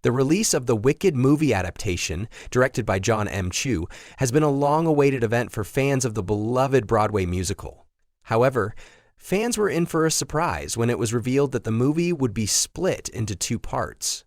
The release of the Wicked movie adaptation, directed by John M. Chu, has been a long-awaited event for fans of the beloved Broadway musical. However, fans were in for a surprise when it was revealed that the movie would be split into two parts.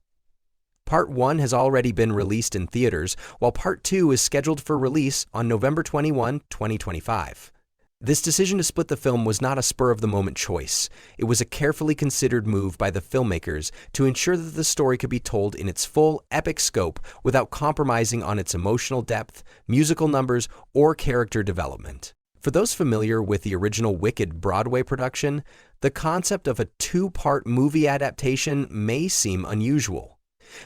Part 1 has already been released in theaters, while Part 2 is scheduled for release on November 21, 2025. This decision to split the film was not a spur-of-the-moment choice. It was a carefully considered move by the filmmakers to ensure that the story could be told in its full, epic scope without compromising on its emotional depth, musical numbers, or character development. For those familiar with the original Wicked Broadway production, the concept of a two-part movie adaptation may seem unusual.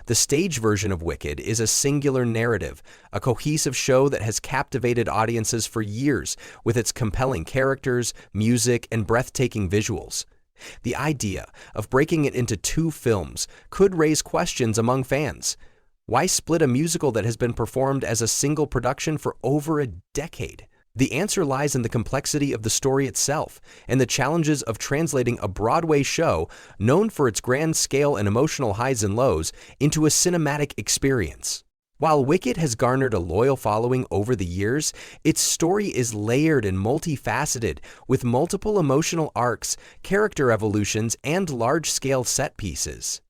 The stage version of Wicked is a singular narrative, a cohesive show that has captivated audiences for years with its compelling characters, music, and breathtaking visuals. The idea of breaking it into two films could raise questions among fans. Why split a musical that has been performed as a single production for over a decade? The answer lies in the complexity of the story itself and the challenges of translating a Broadway show known for its grand scale and emotional highs and lows into a cinematic experience. While Wicked has garnered a loyal following over the years, its story is layered and multifaceted with multiple emotional arcs, character evolutions, and large-scale set pieces.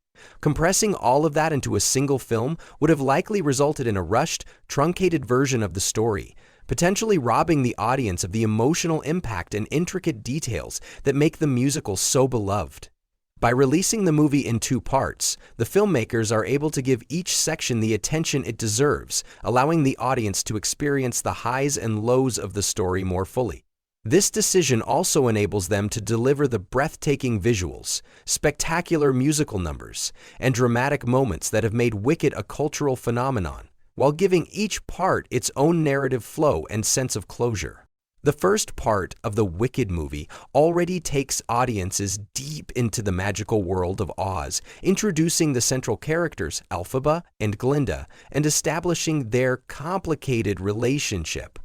Compressing all of that into a single film would have likely resulted in a rushed, truncated version of the story, potentially robbing the audience of the emotional impact and intricate details that make the musical so beloved. By releasing the movie in two parts, the filmmakers are able to give each section the attention it deserves, allowing the audience to experience the highs and lows of the story more fully. This decision also enables them to deliver the breathtaking visuals, spectacular musical numbers, and dramatic moments that have made Wicked a cultural phenomenon, while giving each part its own narrative flow and sense of closure. The first part of the Wicked movie already takes audiences deep into the magical world of Oz, introducing the central characters, Elphaba and Glinda, and establishing their complicated relationship.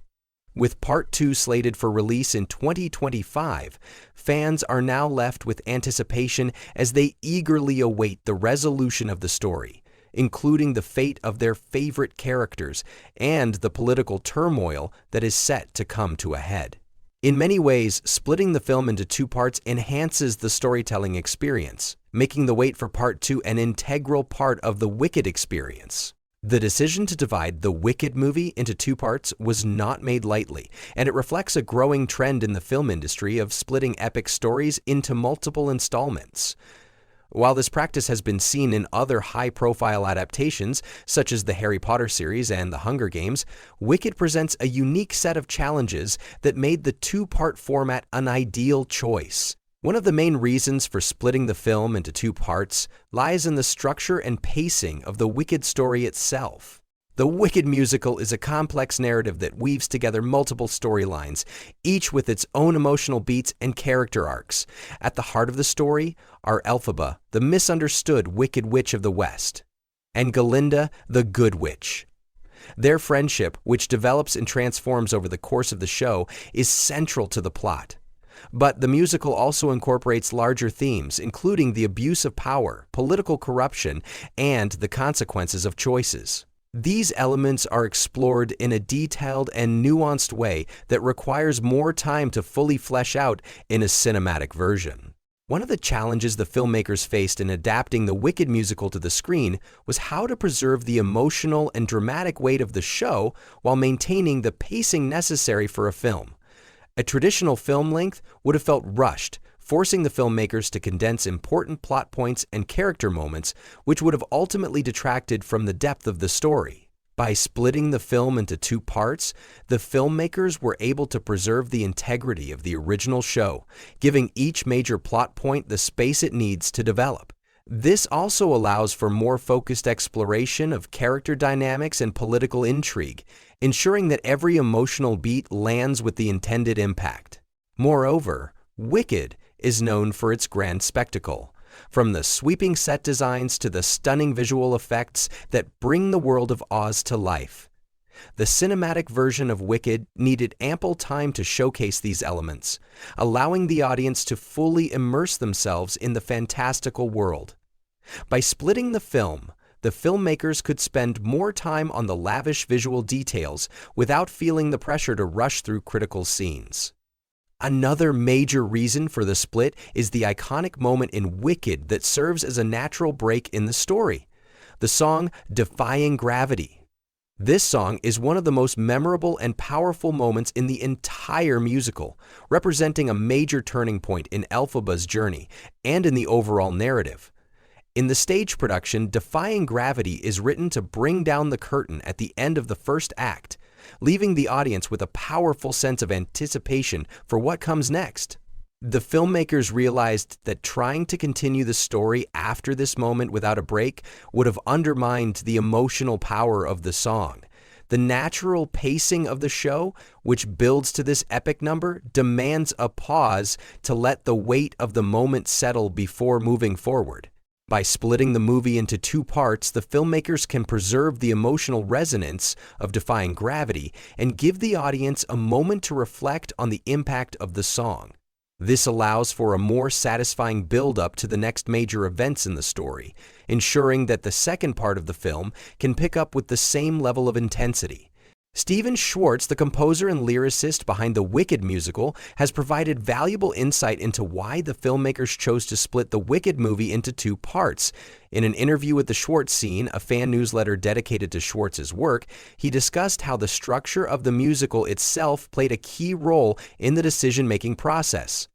With Part 2 slated for release in 2025, fans are now left with anticipation as they eagerly await the resolution of the story, including the fate of their favorite characters and the political turmoil that is set to come to a head. In many ways, splitting the film into two parts enhances the storytelling experience, making the wait for Part 2 an integral part of the Wicked experience. The decision to divide the Wicked movie into two parts was not made lightly, and it reflects a growing trend in the film industry of splitting epic stories into multiple installments. While this practice has been seen in other high-profile adaptations, such as the Harry Potter series and the Hunger Games, Wicked presents a unique set of challenges that made the two-part format an ideal choice. One of the main reasons for splitting the film into two parts lies in the structure and pacing of the Wicked story itself. The Wicked musical is a complex narrative that weaves together multiple storylines, each with its own emotional beats and character arcs. At the heart of the story are Elphaba, the misunderstood Wicked Witch of the West, and Glinda, the Good Witch. Their friendship, which develops and transforms over the course of the show, is central to the plot. But the musical also incorporates larger themes, including the abuse of power, political corruption, and the consequences of choices. These elements are explored in a detailed and nuanced way that requires more time to fully flesh out in a cinematic version. One of the challenges the filmmakers faced in adapting the Wicked musical to the screen was how to preserve the emotional and dramatic weight of the show while maintaining the pacing necessary for a film. A traditional film length would have felt rushed, forcing the filmmakers to condense important plot points and character moments, which would have ultimately detracted from the depth of the story. By splitting the film into two parts, the filmmakers were able to preserve the integrity of the original show, giving each major plot point the space it needs to develop. This also allows for more focused exploration of character dynamics and political intrigue, ensuring that every emotional beat lands with the intended impact. Moreover, Wicked is known for its grand spectacle, from the sweeping set designs to the stunning visual effects that bring the world of Oz to life. The cinematic version of Wicked needed ample time to showcase these elements, allowing the audience to fully immerse themselves in the fantastical world. By splitting the film, the filmmakers could spend more time on the lavish visual details without feeling the pressure to rush through critical scenes. Another major reason for the split is the iconic moment in Wicked that serves as a natural break in the story: the song Defying Gravity. This song is one of the most memorable and powerful moments in the entire musical, representing a major turning point in Elphaba's journey and in the overall narrative. In the stage production, Defying Gravity is written to bring down the curtain at the end of the first act, leaving the audience with a powerful sense of anticipation for what comes next. The filmmakers realized that trying to continue the story after this moment without a break would have undermined the emotional power of the song. The natural pacing of the show, which builds to this epic number, demands a pause to let the weight of the moment settle before moving forward. By splitting the movie into two parts, the filmmakers can preserve the emotional resonance of Defying Gravity and give the audience a moment to reflect on the impact of the song. This allows for a more satisfying build-up to the next major events in the story, ensuring that the second part of the film can pick up with the same level of intensity. Stephen Schwartz, the composer and lyricist behind the Wicked musical, has provided valuable insight into why the filmmakers chose to split the Wicked movie into two parts. In an interview with the Schwartz Scene, a fan newsletter dedicated to Schwartz's work, he discussed how the structure of the musical itself played a key role in the decision-making process.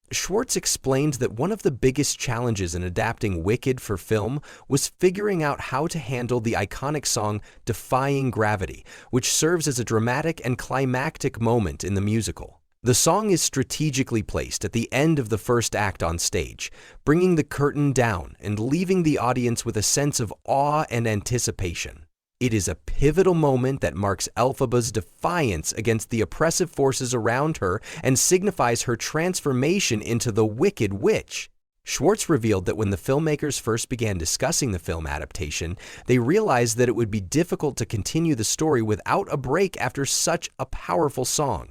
Schwartz explained that one of the biggest challenges in adapting Wicked for film was figuring out how to handle the iconic song Defying Gravity, which serves as a dramatic and climactic moment in the musical. The song is strategically placed at the end of the first act on stage, bringing the curtain down and leaving the audience with a sense of awe and anticipation. It is a pivotal moment that marks Elphaba's defiance against the oppressive forces around her and signifies her transformation into the Wicked Witch. Schwartz revealed that when the filmmakers first began discussing the film adaptation, they realized that it would be difficult to continue the story without a break after such a powerful song.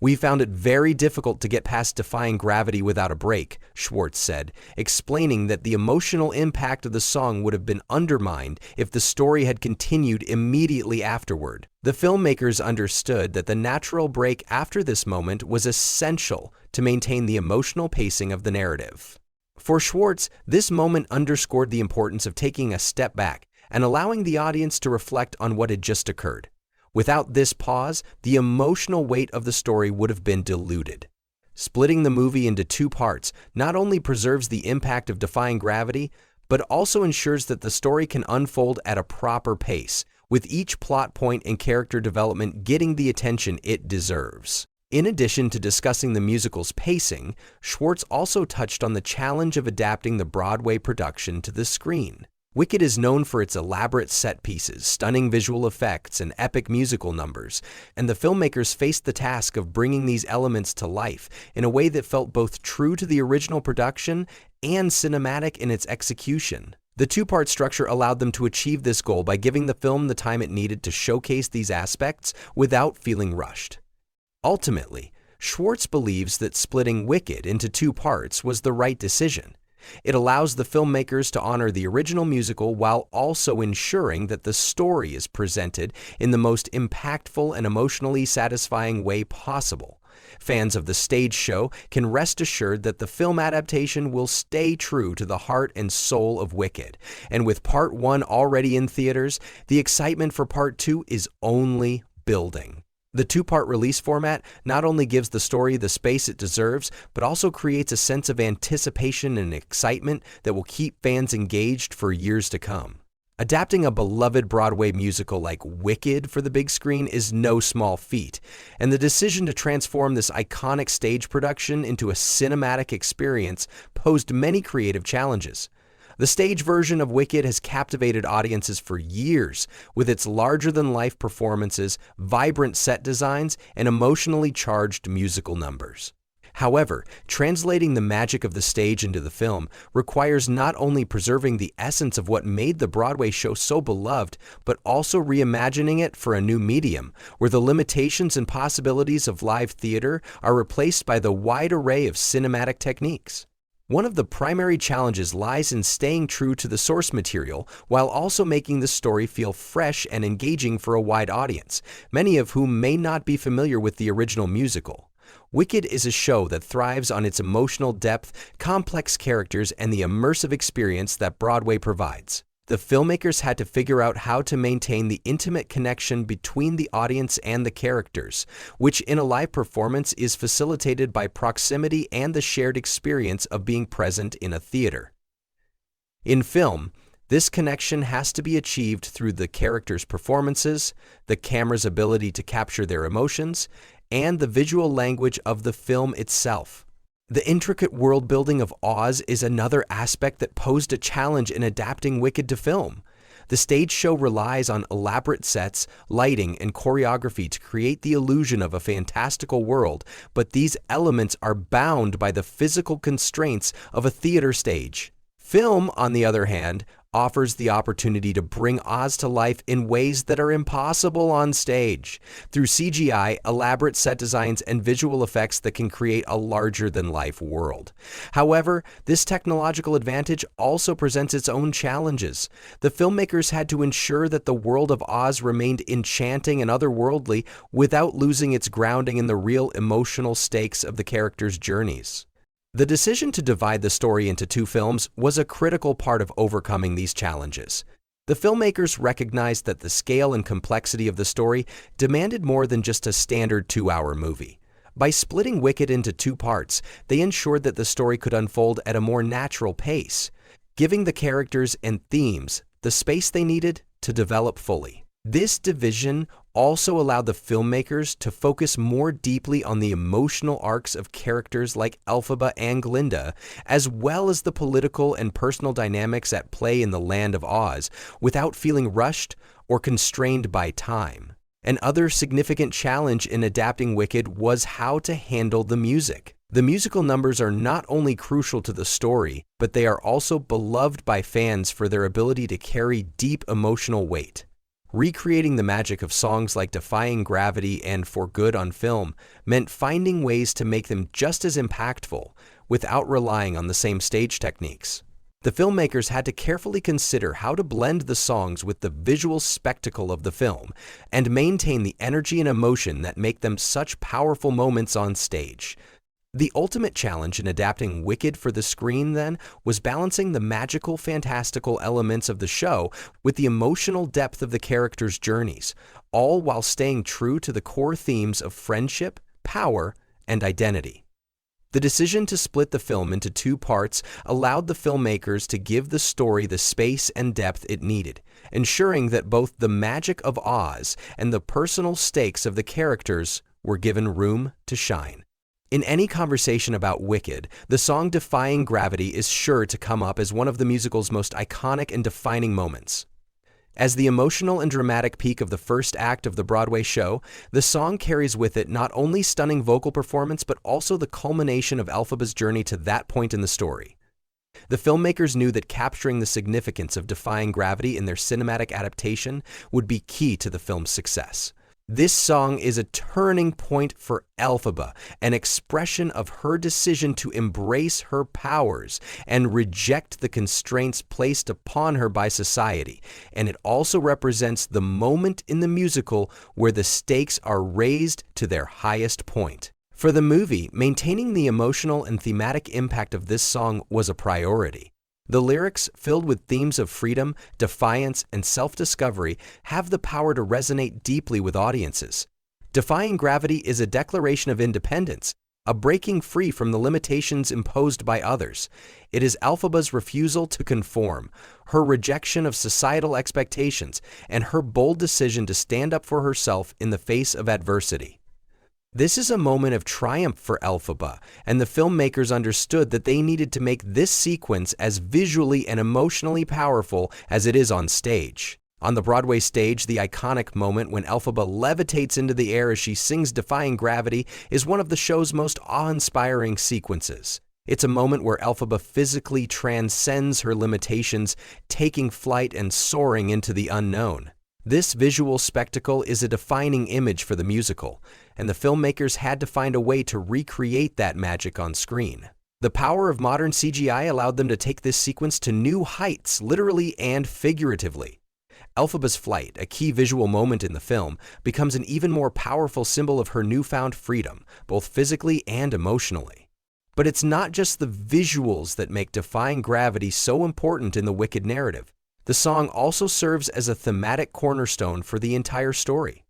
"We found it very difficult to get past Defying Gravity without a break," Schwartz said, explaining that the emotional impact of the song would have been undermined if the story had continued immediately afterward. The filmmakers understood that the natural break after this moment was essential to maintain the emotional pacing of the narrative. For Schwartz, this moment underscored the importance of taking a step back and allowing the audience to reflect on what had just occurred. Without this pause, the emotional weight of the story would have been diluted. Splitting the movie into two parts not only preserves the impact of Defying Gravity, but also ensures that the story can unfold at a proper pace, with each plot point and character development getting the attention it deserves. In addition to discussing the musical's pacing, Schwartz also touched on the challenge of adapting the Broadway production to the screen. Wicked is known for its elaborate set pieces, stunning visual effects, and epic musical numbers, and the filmmakers faced the task of bringing these elements to life in a way that felt both true to the original production and cinematic in its execution. The two-part structure allowed them to achieve this goal by giving the film the time it needed to showcase these aspects without feeling rushed. Ultimately, Schwartz believes that splitting Wicked into two parts was the right decision. It allows the filmmakers to honor the original musical while also ensuring that the story is presented in the most impactful and emotionally satisfying way possible. Fans of the stage show can rest assured that the film adaptation will stay true to the heart and soul of Wicked, and with Part 1 already in theaters, the excitement for Part 2 is only building. The two-part release format not only gives the story the space it deserves, but also creates a sense of anticipation and excitement that will keep fans engaged for years to come. Adapting a beloved Broadway musical like Wicked for the big screen is no small feat, and the decision to transform this iconic stage production into a cinematic experience posed many creative challenges. The stage version of Wicked has captivated audiences for years with its larger-than-life performances, vibrant set designs, and emotionally charged musical numbers. However, translating the magic of the stage into the film requires not only preserving the essence of what made the Broadway show so beloved, but also reimagining it for a new medium, where the limitations and possibilities of live theater are replaced by the wide array of cinematic techniques. One of the primary challenges lies in staying true to the source material while also making the story feel fresh and engaging for a wide audience, many of whom may not be familiar with the original musical. Wicked is a show that thrives on its emotional depth, complex characters, and the immersive experience that Broadway provides. The filmmakers had to figure out how to maintain the intimate connection between the audience and the characters, which in a live performance is facilitated by proximity and the shared experience of being present in a theater. In film, this connection has to be achieved through the characters' performances, the camera's ability to capture their emotions, and the visual language of the film itself. The intricate world building of Oz is another aspect that posed a challenge in adapting Wicked to film. The stage show relies on elaborate sets, lighting, and choreography to create the illusion of a fantastical world, but these elements are bound by the physical constraints of a theater stage. Film, on the other hand, offers the opportunity to bring Oz to life in ways that are impossible on stage, through CGI, elaborate set designs, and visual effects that can create a larger-than-life world. However, this technological advantage also presents its own challenges. The filmmakers had to ensure that the world of Oz remained enchanting and otherworldly without losing its grounding in the real emotional stakes of the characters' journeys. The decision to divide the story into two films was a critical part of overcoming these challenges. The filmmakers recognized that the scale and complexity of the story demanded more than just a standard 2-hour movie. By splitting Wicked into two parts, they ensured that the story could unfold at a more natural pace, giving the characters and themes the space they needed to develop fully. This division also allowed the filmmakers to focus more deeply on the emotional arcs of characters like Elphaba and Glinda, as well as the political and personal dynamics at play in the Land of Oz, without feeling rushed or constrained by time. Another significant challenge in adapting Wicked was how to handle the music. The musical numbers are not only crucial to the story, but they are also beloved by fans for their ability to carry deep emotional weight. Recreating the magic of songs like Defying Gravity and For Good on film meant finding ways to make them just as impactful without relying on the same stage techniques. The filmmakers had to carefully consider how to blend the songs with the visual spectacle of the film and maintain the energy and emotion that make them such powerful moments on stage. The ultimate challenge in adapting Wicked for the screen, then, was balancing the magical, fantastical elements of the show with the emotional depth of the characters' journeys, all while staying true to the core themes of friendship, power, and identity. The decision to split the film into two parts allowed the filmmakers to give the story the space and depth it needed, ensuring that both the magic of Oz and the personal stakes of the characters were given room to shine. In any conversation about Wicked, the song Defying Gravity is sure to come up as one of the musical's most iconic and defining moments. As the emotional and dramatic peak of the first act of the Broadway show, the song carries with it not only stunning vocal performance but also the culmination of Elphaba's journey to that point in the story. The filmmakers knew that capturing the significance of Defying Gravity in their cinematic adaptation would be key to the film's success. This song is a turning point for Elphaba, an expression of her decision to embrace her powers and reject the constraints placed upon her by society, and it also represents the moment in the musical where the stakes are raised to their highest point. For the movie, maintaining the emotional and thematic impact of this song was a priority. The lyrics, filled with themes of freedom, defiance, and self-discovery, have the power to resonate deeply with audiences. Defying Gravity is a declaration of independence, a breaking free from the limitations imposed by others. It is Elphaba's refusal to conform, her rejection of societal expectations, and her bold decision to stand up for herself in the face of adversity. This is a moment of triumph for Elphaba, and the filmmakers understood that they needed to make this sequence as visually and emotionally powerful as it is on stage. On the Broadway stage, the iconic moment when Elphaba levitates into the air as she sings Defying Gravity is one of the show's most awe-inspiring sequences. It's a moment where Elphaba physically transcends her limitations, taking flight and soaring into the unknown. This visual spectacle is a defining image for the musical, and the filmmakers had to find a way to recreate that magic on screen. The power of modern CGI allowed them to take this sequence to new heights, literally and figuratively. Elphaba's flight, a key visual moment in the film, becomes an even more powerful symbol of her newfound freedom, both physically and emotionally. But it's not just the visuals that make Defying Gravity so important in the Wicked narrative. The song also serves as a thematic cornerstone for the entire story.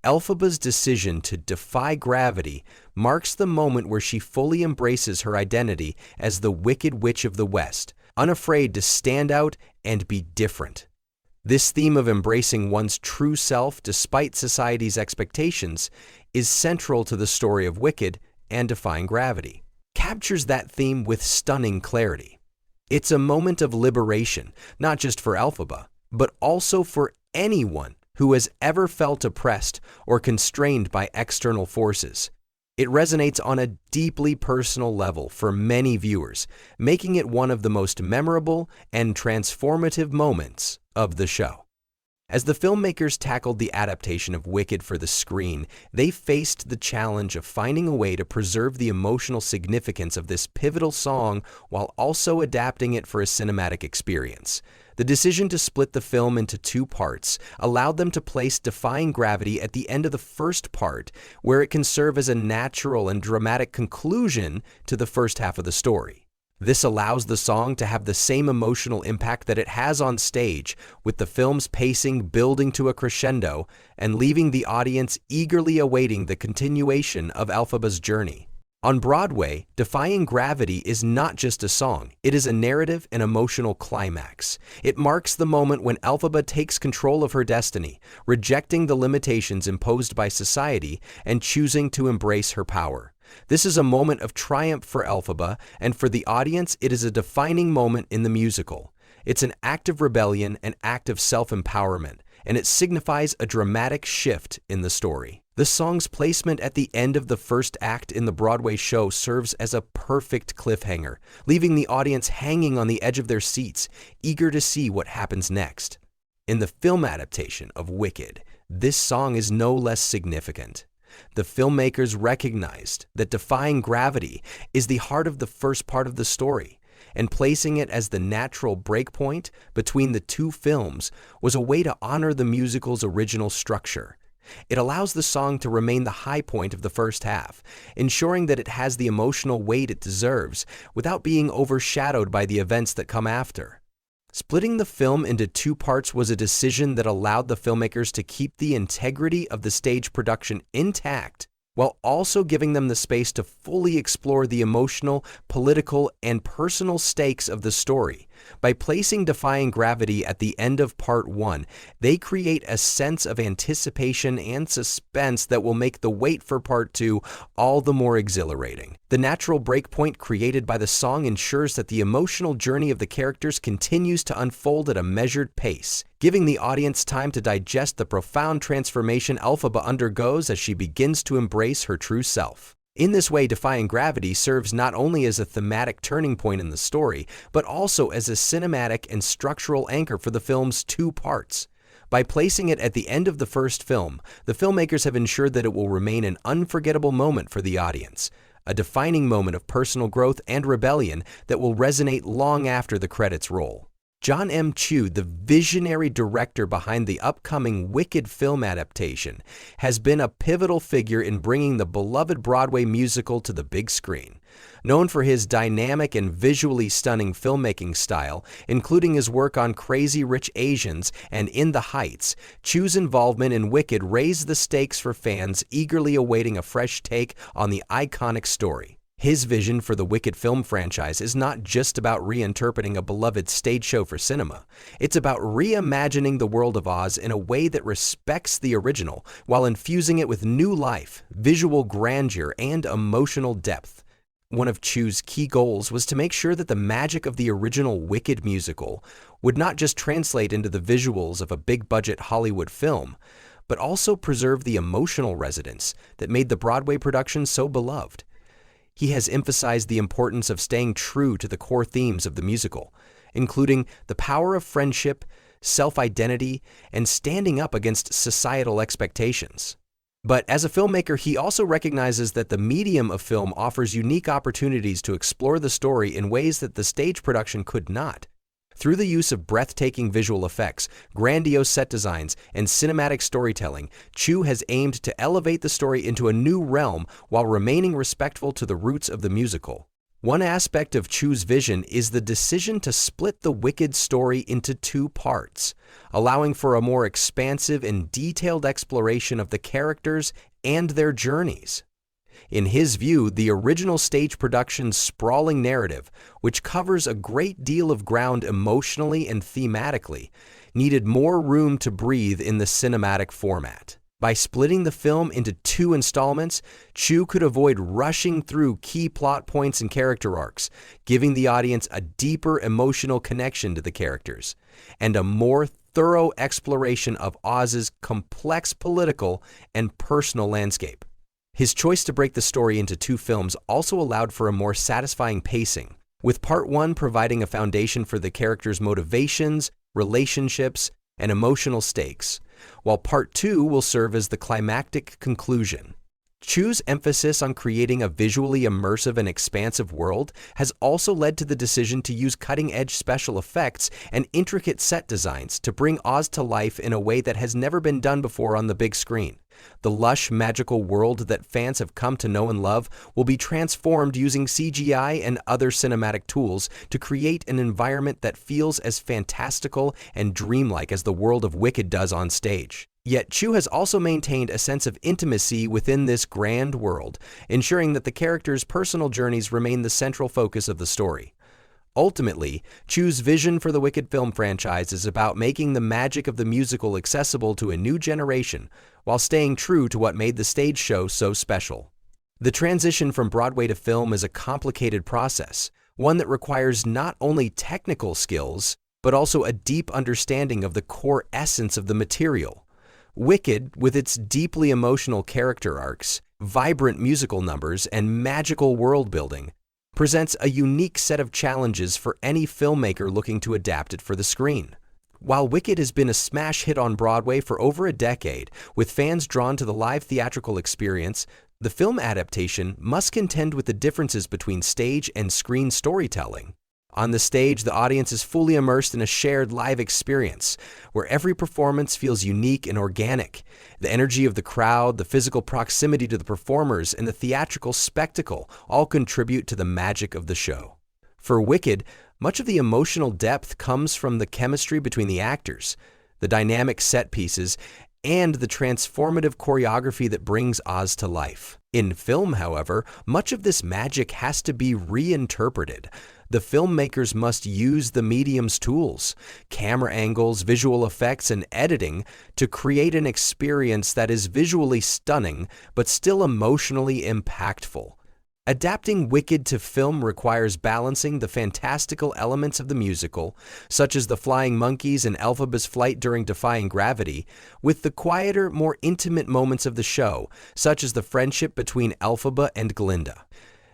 Elphaba's decision to defy gravity marks the moment where she fully embraces her identity as the Wicked Witch of the West, unafraid to stand out and be different. This theme of embracing one's true self despite society's expectations is central to the story of Wicked, and Defying Gravity captures that theme with stunning clarity. It's a moment of liberation, not just for Elphaba, but also for anyone who has ever felt oppressed or constrained by external forces. It resonates on a deeply personal level for many viewers, making it one of the most memorable and transformative moments of the show. As the filmmakers tackled the adaptation of Wicked for the screen, they faced the challenge of finding a way to preserve the emotional significance of this pivotal song while also adapting it for a cinematic experience. The decision to split the film into two parts allowed them to place Defying Gravity at the end of the first part, where it can serve as a natural and dramatic conclusion to the first half of the story. This allows the song to have the same emotional impact that it has on stage, with the film's pacing building to a crescendo and leaving the audience eagerly awaiting the continuation of Elphaba's journey. On Broadway, Defying Gravity is not just a song, it is a narrative and emotional climax. It marks the moment when Elphaba takes control of her destiny, rejecting the limitations imposed by society and choosing to embrace her power. This is a moment of triumph for Elphaba, and for the audience, it is a defining moment in the musical. It's an act of rebellion, an act of self-empowerment, and it signifies a dramatic shift in the story. The song's placement at the end of the first act in the Broadway show serves as a perfect cliffhanger, leaving the audience hanging on the edge of their seats, eager to see what happens next. In the film adaptation of Wicked, this song is no less significant. The filmmakers recognized that Defying Gravity is the heart of the first part of the story, and placing it as the natural breakpoint between the two films was a way to honor the musical's original structure. It allows the song to remain the high point of the first half, ensuring that it has the emotional weight it deserves without being overshadowed by the events that come after. Splitting the film into two parts was a decision that allowed the filmmakers to keep the integrity of the stage production intact, while also giving them the space to fully explore the emotional, political, and personal stakes of the story. By placing Defying Gravity at the end of Part 1, they create a sense of anticipation and suspense that will make the wait for Part 2 all the more exhilarating. The natural breakpoint created by the song ensures that the emotional journey of the characters continues to unfold at a measured pace, giving the audience time to digest the profound transformation Elphaba undergoes as she begins to embrace her true self. In this way, Defying Gravity serves not only as a thematic turning point in the story, but also as a cinematic and structural anchor for the film's two parts. By placing it at the end of the first film, the filmmakers have ensured that it will remain an unforgettable moment for the audience, a defining moment of personal growth and rebellion that will resonate long after the credits roll. John M. Chu, the visionary director behind the upcoming Wicked film adaptation, has been a pivotal figure in bringing the beloved Broadway musical to the big screen. Known for his dynamic and visually stunning filmmaking style, including his work on Crazy Rich Asians and In the Heights, Chu's involvement in Wicked raised the stakes for fans eagerly awaiting a fresh take on the iconic story. His vision for the Wicked film franchise is not just about reinterpreting a beloved stage show for cinema. It's about reimagining the world of Oz in a way that respects the original while infusing it with new life, visual grandeur, and emotional depth. One of Chu's key goals was to make sure that the magic of the original Wicked musical would not just translate into the visuals of a big-budget Hollywood film, but also preserve the emotional resonance that made the Broadway production so beloved. He has emphasized the importance of staying true to the core themes of the musical, including the power of friendship, self-identity, and standing up against societal expectations. But as a filmmaker, he also recognizes that the medium of film offers unique opportunities to explore the story in ways that the stage production could not. Through the use of breathtaking visual effects, grandiose set designs, and cinematic storytelling, Chu has aimed to elevate the story into a new realm while remaining respectful to the roots of the musical. One aspect of Chu's vision is the decision to split the Wicked story into two parts, allowing for a more expansive and detailed exploration of the characters and their journeys. In his view, the original stage production's sprawling narrative, which covers a great deal of ground emotionally and thematically, needed more room to breathe in the cinematic format. By splitting the film into two installments, Chu could avoid rushing through key plot points and character arcs, giving the audience a deeper emotional connection to the characters, and a more thorough exploration of Oz's complex political and personal landscape. His choice to break the story into two films also allowed for a more satisfying pacing, with Part 1 providing a foundation for the characters' motivations, relationships, and emotional stakes, while Part 2 will serve as the climactic conclusion. Chu's emphasis on creating a visually immersive and expansive world has also led to the decision to use cutting-edge special effects and intricate set designs to bring Oz to life in a way that has never been done before on the big screen. The lush, magical world that fans have come to know and love will be transformed using CGI and other cinematic tools to create an environment that feels as fantastical and dreamlike as the world of Wicked does on stage. Yet Chu has also maintained a sense of intimacy within this grand world, ensuring that the characters' personal journeys remain the central focus of the story. Ultimately, Chu's vision for the Wicked film franchise is about making the magic of the musical accessible to a new generation while staying true to what made the stage show so special. The transition from Broadway to film is a complicated process, one that requires not only technical skills, but also a deep understanding of the core essence of the material. Wicked, with its deeply emotional character arcs, vibrant musical numbers, and magical world building, presents a unique set of challenges for any filmmaker looking to adapt it for the screen. While Wicked has been a smash hit on Broadway for over a decade, with fans drawn to the live theatrical experience, the film adaptation must contend with the differences between stage and screen storytelling. On the stage, the audience is fully immersed in a shared live experience, where every performance feels unique and organic. The energy of the crowd, the physical proximity to the performers, and the theatrical spectacle all contribute to the magic of the show. For Wicked, much of the emotional depth comes from the chemistry between the actors, the dynamic set pieces, and the transformative choreography that brings Oz to life. In film, however, much of this magic has to be reinterpreted. The filmmakers must use the medium's tools, camera angles, visual effects, and editing to create an experience that is visually stunning but still emotionally impactful. Adapting Wicked to film requires balancing the fantastical elements of the musical, such as the flying monkeys and Elphaba's flight during Defying Gravity, with the quieter, more intimate moments of the show, such as the friendship between Elphaba and Glinda.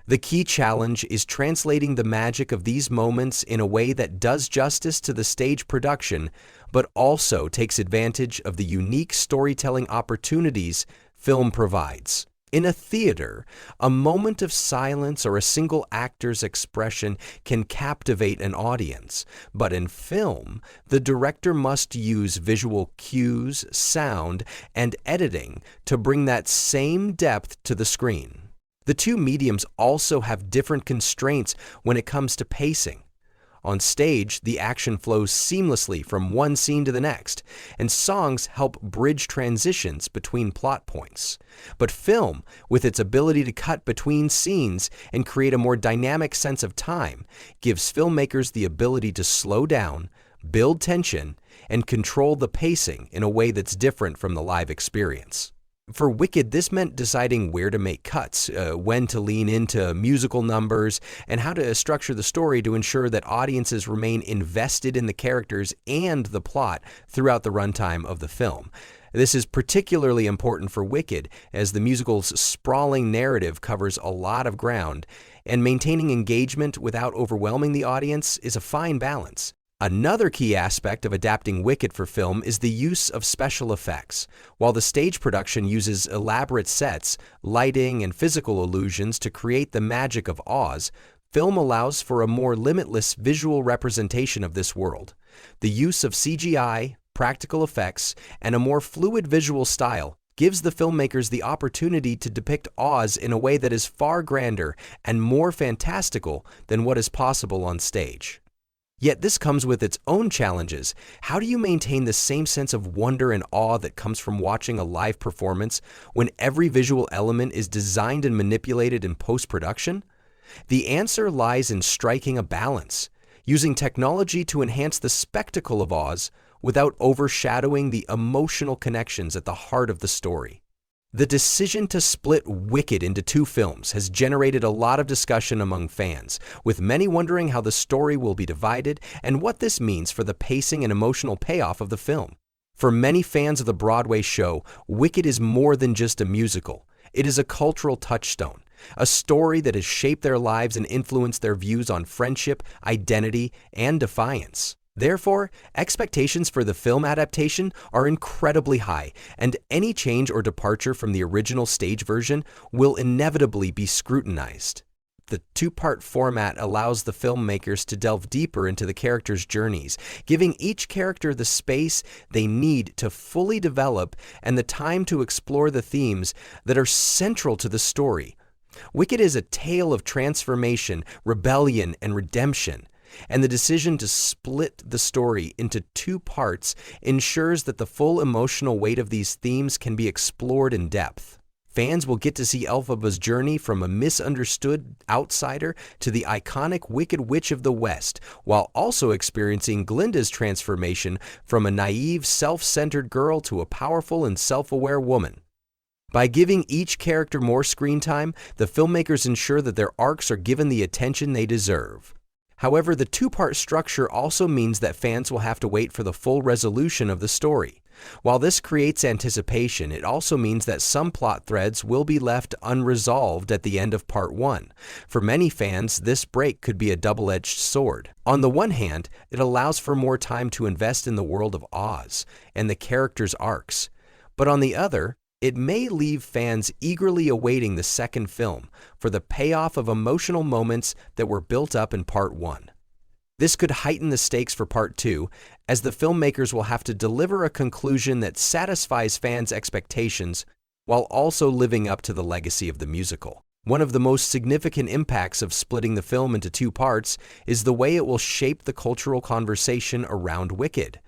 The key challenge is translating the magic of these moments in a way that does justice to the stage production, but also takes advantage of the unique storytelling opportunities film provides. In a theater, a moment of silence or a single actor's expression can captivate an audience, but in film, the director must use visual cues, sound, and editing to bring that same depth to the screen. The two mediums also have different constraints when it comes to pacing. On stage, the action flows seamlessly from one scene to the next, and songs help bridge transitions between plot points. But film, with its ability to cut between scenes and create a more dynamic sense of time, gives filmmakers the ability to slow down, build tension, and control the pacing in a way that's different from the live experience. For Wicked, this meant deciding where to make cuts, when to lean into musical numbers, and how to structure the story to ensure that audiences remain invested in the characters and the plot throughout the runtime of the film. This is particularly important for Wicked, as the musical's sprawling narrative covers a lot of ground, and maintaining engagement without overwhelming the audience is a fine balance. Another key aspect of adapting Wicked for film is the use of special effects. While the stage production uses elaborate sets, lighting, and physical illusions to create the magic of Oz, film allows for a more limitless visual representation of this world. The use of CGI, practical effects, and a more fluid visual style gives the filmmakers the opportunity to depict Oz in a way that is far grander and more fantastical than what is possible on stage. Yet this comes with its own challenges. How do you maintain the same sense of wonder and awe that comes from watching a live performance when every visual element is designed and manipulated in post-production? The answer lies in striking a balance, using technology to enhance the spectacle of Oz without overshadowing the emotional connections at the heart of the story. The decision to split Wicked into two films has generated a lot of discussion among fans, with many wondering how the story will be divided and what this means for the pacing and emotional payoff of the film. For many fans of the Broadway show, Wicked is more than just a musical. It is a cultural touchstone, a story that has shaped their lives and influenced their views on friendship, identity, and defiance. Therefore, expectations for the film adaptation are incredibly high, and any change or departure from the original stage version will inevitably be scrutinized. The two-part format allows the filmmakers to delve deeper into the characters' journeys, giving each character the space they need to fully develop and the time to explore the themes that are central to the story. Wicked is a tale of transformation, rebellion, and redemption. And the decision to split the story into two parts ensures that the full emotional weight of these themes can be explored in depth. Fans will get to see Elphaba's journey from a misunderstood outsider to the iconic Wicked Witch of the West, while also experiencing Glinda's transformation from a naive, self-centered girl to a powerful and self-aware woman. By giving each character more screen time, the filmmakers ensure that their arcs are given the attention they deserve. However, the two-part structure also means that fans will have to wait for the full resolution of the story. While this creates anticipation, it also means that some plot threads will be left unresolved at the end of Part 1. For many fans, this break could be a double-edged sword. On the one hand, it allows for more time to invest in the world of Oz and the characters' arcs. But on the other, it may leave fans eagerly awaiting the second film for the payoff of emotional moments that were built up in Part 1. This could heighten the stakes for Part 2, as the filmmakers will have to deliver a conclusion that satisfies fans' expectations while also living up to the legacy of the musical. One of the most significant impacts of splitting the film into two parts is the way it will shape the cultural conversation around Wicked.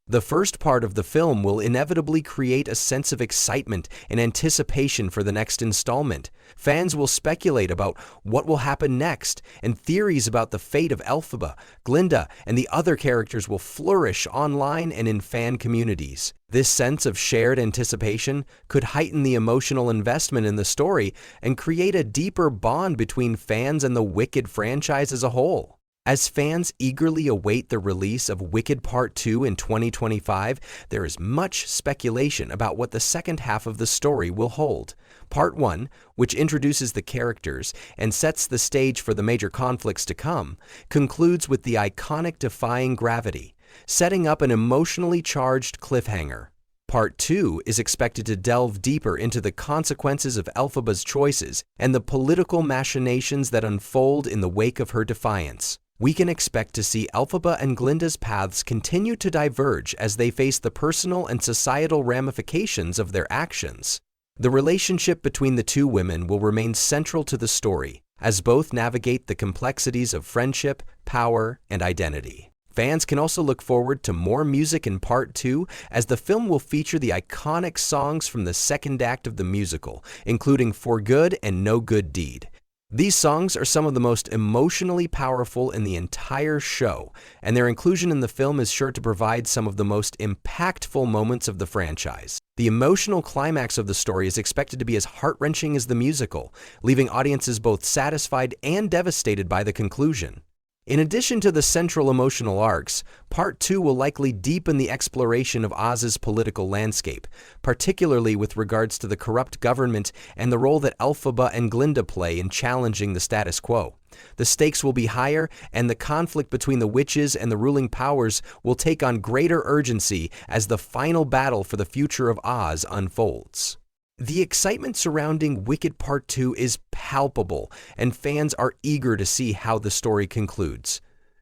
The first part of the film will inevitably create a sense of excitement and anticipation for the next installment. Fans will speculate about what will happen next, and theories about the fate of Elphaba, Glinda, and the other characters will flourish online and in fan communities. This sense of shared anticipation could heighten the emotional investment in the story and create a deeper bond between fans and the Wicked franchise as a whole. As fans eagerly await the release of Wicked Part 2 in 2025, there is much speculation about what the second half of the story will hold. Part 1, which introduces the characters and sets the stage for the major conflicts to come, concludes with the iconic Defying Gravity, setting up an emotionally charged cliffhanger. Part 2 is expected to delve deeper into the consequences of Elphaba's choices and the political machinations that unfold in the wake of her defiance. We can expect to see Elphaba and Glinda's paths continue to diverge as they face the personal and societal ramifications of their actions. The relationship between the two women will remain central to the story, as both navigate the complexities of friendship, power, and identity. Fans can also look forward to more music in Part 2, as the film will feature the iconic songs from the second act of the musical, including For Good and No Good Deed. These songs are some of the most emotionally powerful in the entire show, and their inclusion in the film is sure to provide some of the most impactful moments of the franchise. The emotional climax of the story is expected to be as heart-wrenching as the musical, leaving audiences both satisfied and devastated by the conclusion. In addition to the central emotional arcs, Part 2 will likely deepen the exploration of Oz's political landscape, particularly with regards to the corrupt government and the role that Elphaba and Glinda play in challenging the status quo. The stakes will be higher, and the conflict between the witches and the ruling powers will take on greater urgency as the final battle for the future of Oz unfolds. The excitement surrounding Wicked Part 2 is palpable, and fans are eager to see how the story concludes.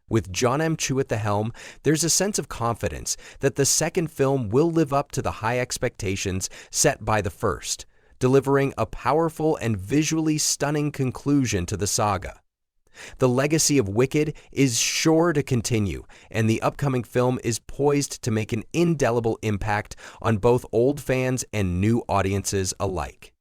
With John M. Chu at the helm, there's a sense of confidence that the second film will live up to the high expectations set by the first, delivering a powerful and visually stunning conclusion to the saga. The legacy of Wicked is sure to continue, and the upcoming film is poised to make an indelible impact on both old fans and new audiences alike.